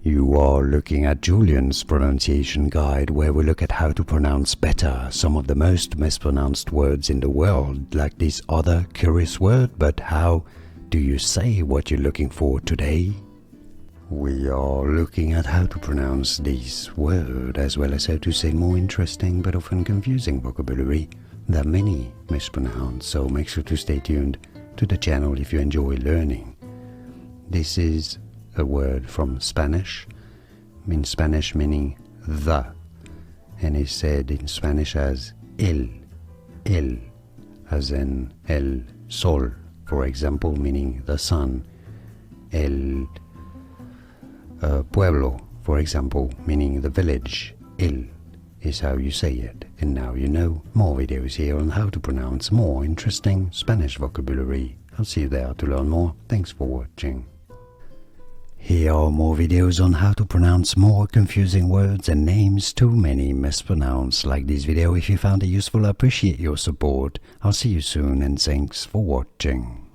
You are looking at Julian's pronunciation guide, where we look at how to pronounce better some of the most mispronounced words in the world, like this other curious word. But how do you say what you're looking for today? We are looking at how to pronounce this word, as well as how to say more interesting but often confusing vocabulary that many mispronounce, so make sure to stay tuned to the channel if you enjoy learning. This is a word from Spanish, meaning the, and is said in Spanish as el, as in el sol, for example, meaning the sun, el pueblo, for example, meaning the village. El is how you say it. And now you know. More videos here on how to pronounce more interesting Spanish vocabulary. I'll see you there to learn more. Thanks for watching. Here are more videos on how to pronounce more confusing words and names too many mispronounced. Like this video if you found it useful. I appreciate your support. I'll see you soon and thanks for watching.